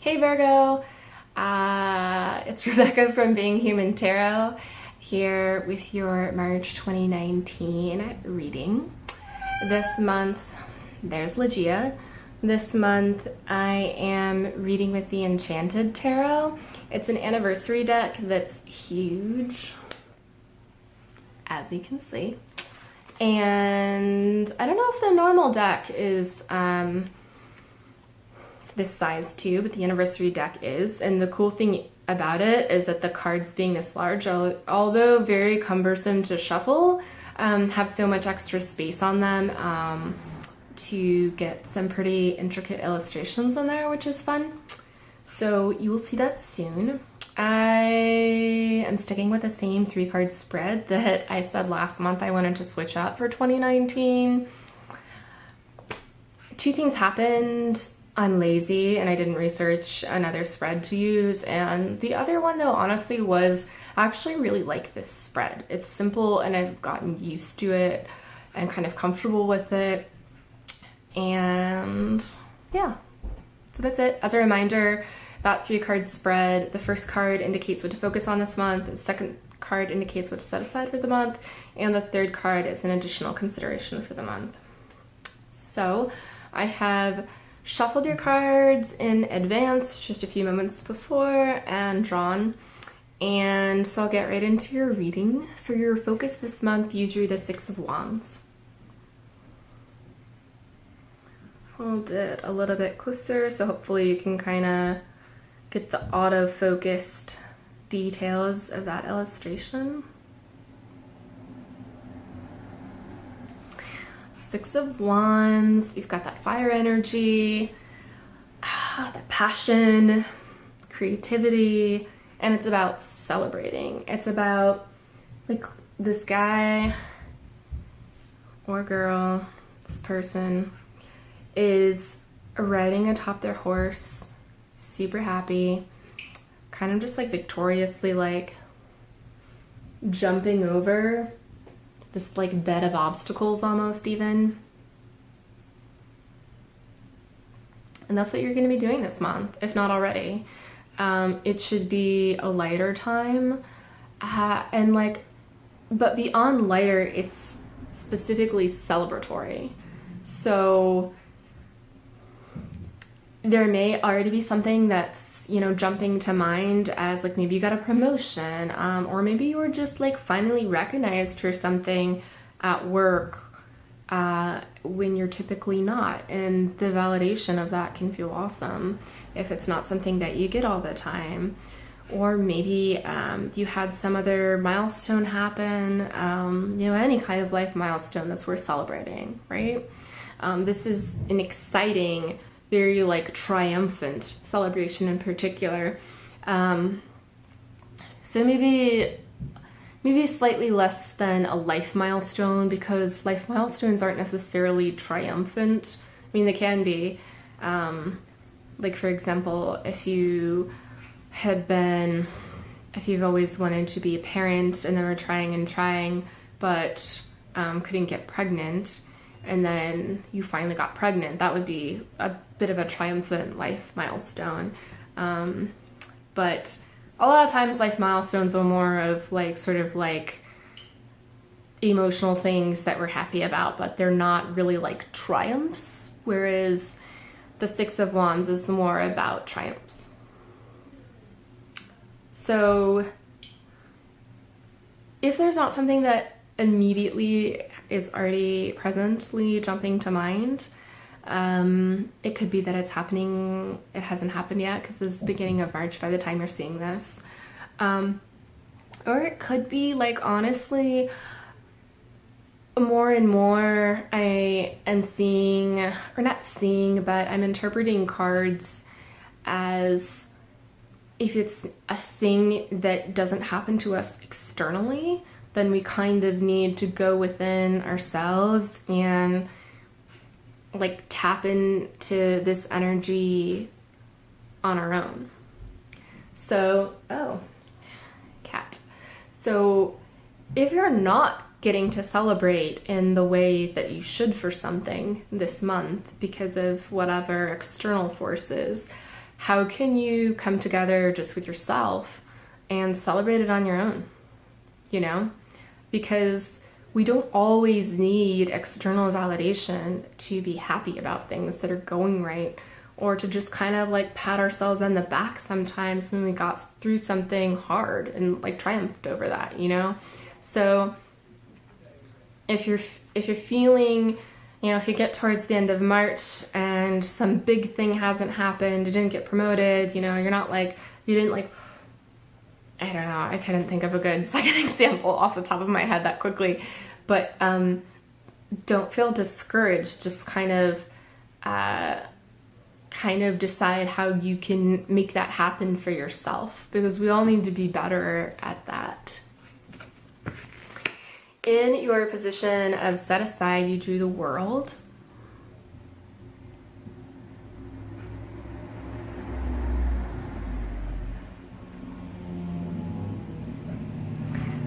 Hey Virgo, it's Rebecca from Being Human Tarot here with your March 2019 reading. This month, there's Legia. This month I am reading with the Enchanted Tarot. It's an anniversary deck that's huge, as you can see. And I don't know if the normal deck is this size too, but the anniversary deck is. And the cool thing about it is that the cards being this large, although very cumbersome to shuffle, have so much extra space on them to get some pretty intricate illustrations in there, which is fun. So you will see that soon. I am sticking with the same 3-card spread that I said last month I wanted to switch up for 2019. Two things happened. I'm lazy and I didn't research another spread to use, and the other one though honestly was I actually really like this spread. It's simple and I've gotten used to it and kind of comfortable with it, and yeah, so that's it. As a reminder, that 3-card spread, the first card indicates what to focus on this month, the second card indicates what to set aside for the month, and the third card is an additional consideration for the month. So I have shuffled your cards in advance just a few moments before and drawn, and so I'll get right into your reading. For your focus this month, you drew the 6 of Wands. Hold it a little bit closer so hopefully you can kind of get the auto-focused details of that illustration. 6 of Wands, you've got that fire energy, the passion, creativity, and it's about celebrating. It's about like this guy or girl, this person is riding atop their horse, super happy, kind of just like victoriously like jumping over this like bed of obstacles almost even. And that's what you're going to be doing this month, if not already. It should be a lighter time, and like, but beyond lighter, it's specifically celebratory. So there may already be something that's, you know, jumping to mind as like maybe you got a promotion, or maybe you were just like finally recognized for something at work when you're typically not, and the validation of that can feel awesome if it's not something that you get all the time. Or maybe you had some other milestone happen, you know, any kind of life milestone that's worth celebrating, right? This is an exciting, very like triumphant celebration in particular. So maybe slightly less than a life milestone, because life milestones aren't necessarily triumphant. I mean, they can be. Like for example, if you've always wanted to be a parent and then were trying, but couldn't get pregnant, and then you finally got pregnant, that would be a bit of a triumphant life milestone. But a lot of times life milestones are more of like sort of like emotional things that we're happy about, but they're not really like triumphs, whereas the 6 of Wands is more about triumph. So if there's not something that immediately is already presently jumping to mind, it could be that it hasn't happened yet because it's the beginning of March by the time you're seeing this. Or it could be like, honestly, more and more I am seeing, or not seeing, but I'm interpreting cards as if it's a thing that doesn't happen to us externally, then we kind of need to go within ourselves and like tap into this energy on our own. So, cat. So if you're not getting to celebrate in the way that you should for something this month because of whatever external forces, how can you come together just with yourself and celebrate it on your own, you know? Because we don't always need external validation to be happy about things that are going right, or to just kind of like pat ourselves on the back sometimes when we got through something hard and like triumphed over that, you know? So if you're feeling, you know, if you get towards the end of March and some big thing hasn't happened, you didn't get promoted, you know, you're not like, you didn't like, I don't know, I couldn't think of a good second example off the top of my head that quickly, but don't feel discouraged. Just kind of decide how you can make that happen for yourself, because we all need to be better at that. In your position of set aside, you drew the World.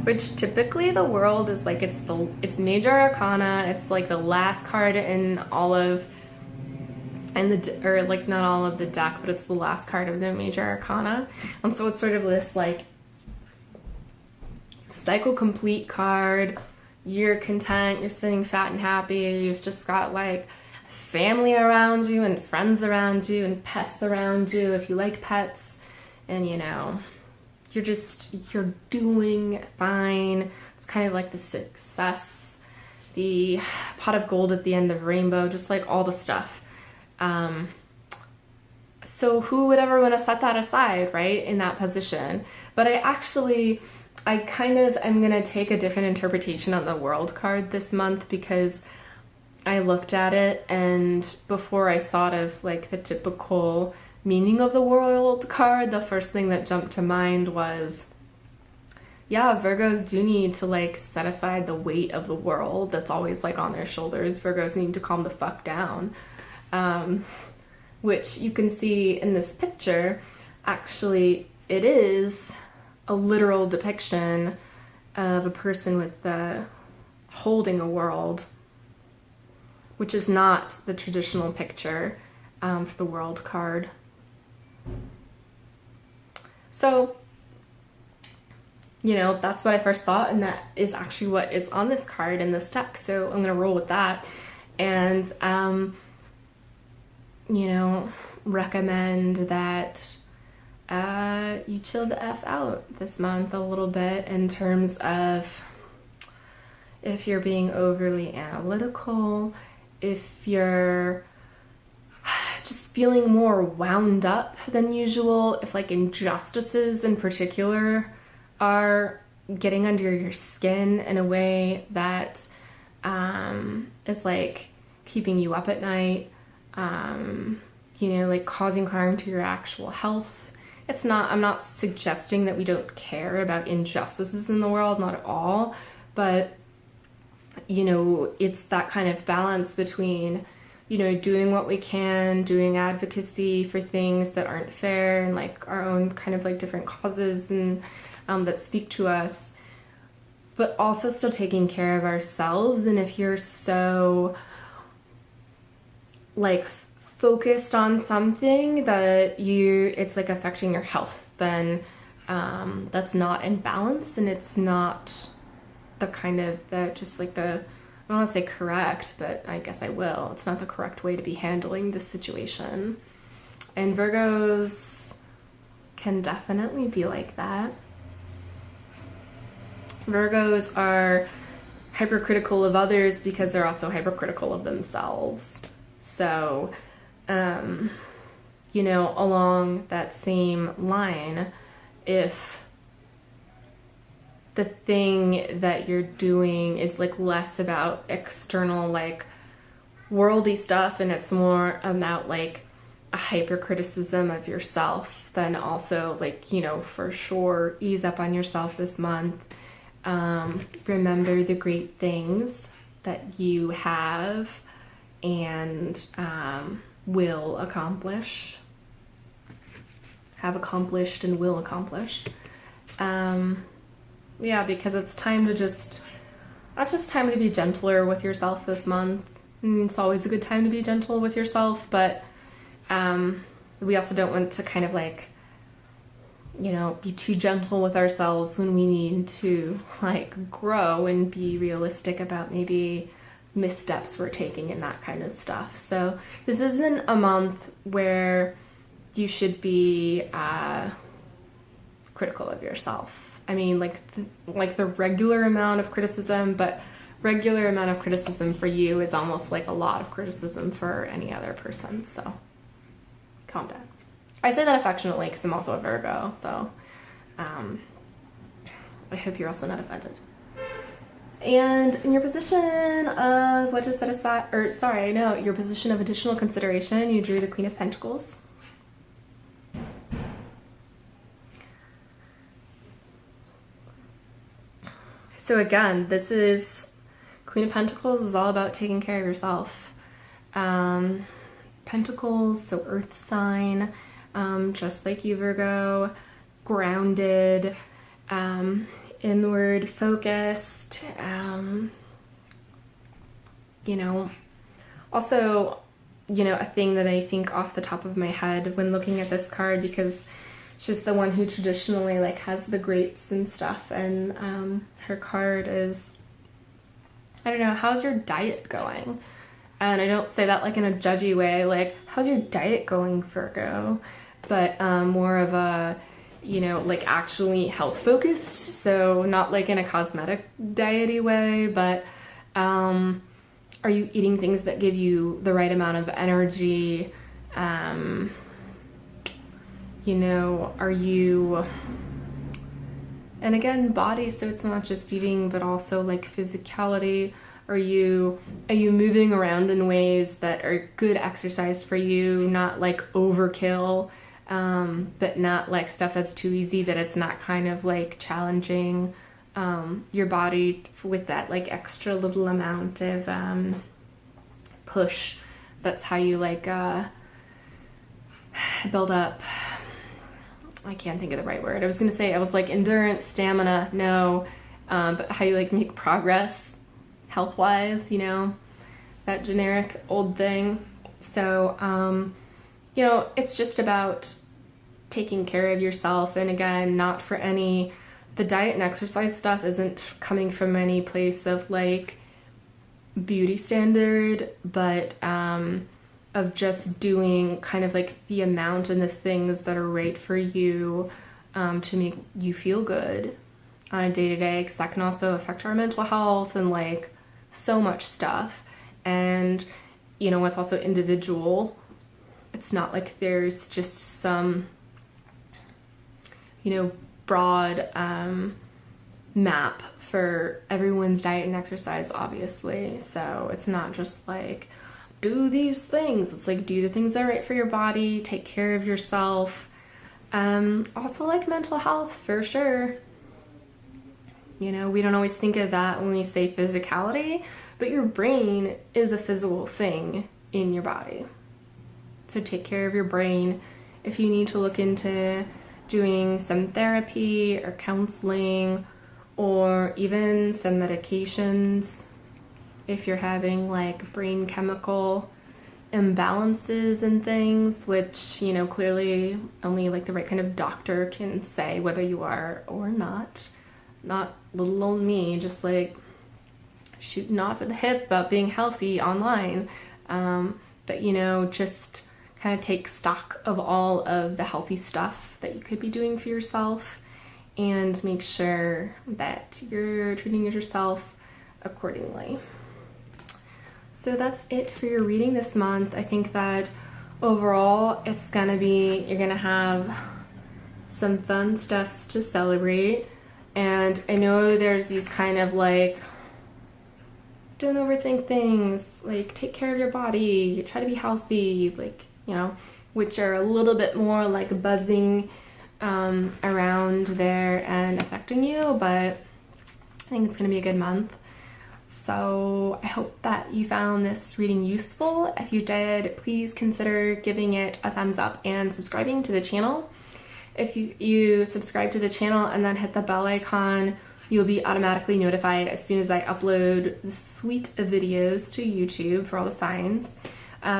Which typically the World is like, it's major arcana. It's like the last card in all of, or like not all of the deck, but it's the last card of the major arcana. And so it's sort of this like cycle complete card. You're content, you're sitting fat and happy, you've just got like family around you and friends around you and pets around you if you like pets, and you know, you're doing fine. It's kind of like the success, the pot of gold at the end of rainbow, just like all the stuff. So who would ever want to set that aside, right, in that position? But I kind of am going to take a different interpretation on the World card this month, because I looked at it, and before I thought of like the typical meaning of the World card, the first thing that jumped to mind was, yeah, Virgos do need to like set aside the weight of the world that's always like on their shoulders. Virgos need to calm the fuck down, which you can see in this picture. Actually, it is a literal depiction of a person with holding a world, which is not the traditional picture for the World card. So, you know, that's what I first thought, and that is actually what is on this card in this deck. So I'm gonna roll with that, and you know, recommend that you chill the F out this month a little bit, in terms of if you're being overly analytical, if you're just feeling more wound up than usual, if like injustices in particular are getting under your skin in a way that is like keeping you up at night, you know, like causing harm to your actual health. I'm not suggesting that we don't care about injustices in the world, not at all, but you know, it's that kind of balance between, you know, doing what we can, doing advocacy for things that aren't fair, and like our own kind of like different causes and that speak to us, but also still taking care of ourselves. And if you're so like focused on something that it's like affecting your health, then that's not in balance, and it's not the kind of just like I don't want to say correct, but I guess I will. It's not the correct way to be handling this situation. And Virgos can definitely be like that. Virgos are hypercritical of others because they're also hypercritical of themselves. So, you know, along that same line, if the thing that you're doing is like less about external like worldy stuff, and it's more about like a hypercriticism of yourself, then also like, you know, for sure ease up on yourself this month. Remember the great things that you have and will accomplish, have accomplished and will accomplish. Yeah, because it's time to it's just time to be gentler with yourself this month. It's always a good time to be gentle with yourself, but we also don't want to kind of like, you know, be too gentle with ourselves when we need to like grow and be realistic about maybe missteps we're taking and that kind of stuff. So this isn't a month where you should be critical of yourself. I mean, like the regular amount of criticism, but regular amount of criticism for you is almost like a lot of criticism for any other person. So calm down. I say that affectionately because I'm also a Virgo, so I hope you're also not offended. And in your position of what to set aside, or sorry, no, your position of additional consideration, you drew the Queen of Pentacles. So again, this is Queen of Pentacles is all about taking care of yourself. Pentacles, so earth sign, just like you, Virgo, grounded, inward focused, you know, also, you know, a thing that I think off the top of my head when looking at this card, because she's the one who traditionally like has the grapes and stuff, and her card is, I don't know, how's your diet going? And I don't say that like in a judgy way, like how's your diet going, Virgo? But more of a, you know, like actually health focused, so not like in a cosmetic diety way, but are you eating things that give you the right amount of energy? You know, are you, and again, body, so it's not just eating, but also like physicality. Are you moving around in ways that are good exercise for you, not like overkill, but not like stuff that's too easy that it's not kind of like challenging your body with that like extra little amount of push. That's how you like build up, I can't think of the right word. I was gonna say, I was like endurance, stamina, no, but how you like make progress health-wise, you know, that generic old thing. So, you know, it's just about taking care of yourself. And again, not for any, the diet and exercise stuff isn't coming from any place of like beauty standard, but of just doing kind of like the amount and the things that are right for you to make you feel good on a day-to-day, because that can also affect our mental health and like so much stuff. And you know, it's also individual. It's not like there's just some, you know, broad map for everyone's diet and exercise, obviously. So it's not just like do these things. It's like do the things that are right for your body, take care of yourself. Also like mental health for sure. You know, we don't always think of that when we say physicality, but your brain is a physical thing in your body. So take care of your brain. If you need to look into doing some therapy or counseling or even some medications, if you're having like brain chemical imbalances and things, which, you know, clearly only like the right kind of doctor can say whether you are or not. Not little old me, just like shooting off at the hip about being healthy online. But, you know, just kind of take stock of all of the healthy stuff that you could be doing for yourself and make sure that you're treating yourself accordingly. So that's it for your reading this month. I think that overall it's gonna be, you're gonna have some fun stuffs to celebrate. And I know there's these kind of like, don't overthink things, like take care of your body, try to be healthy, like, you know, which are a little bit more like buzzing around there and affecting you, but I think it's going to be a good month. So I hope that you found this reading useful. If you did, please consider giving it a thumbs up and subscribing to the channel. If you subscribe to the channel and then hit the bell icon, you'll be automatically notified as soon as I upload the suite of videos to YouTube for all the signs,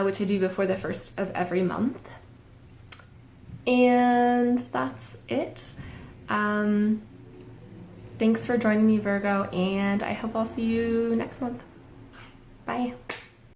which I do before the first of every month. And that's it. Thanks for joining me, Virgo, and I hope I'll see you next month. Bye.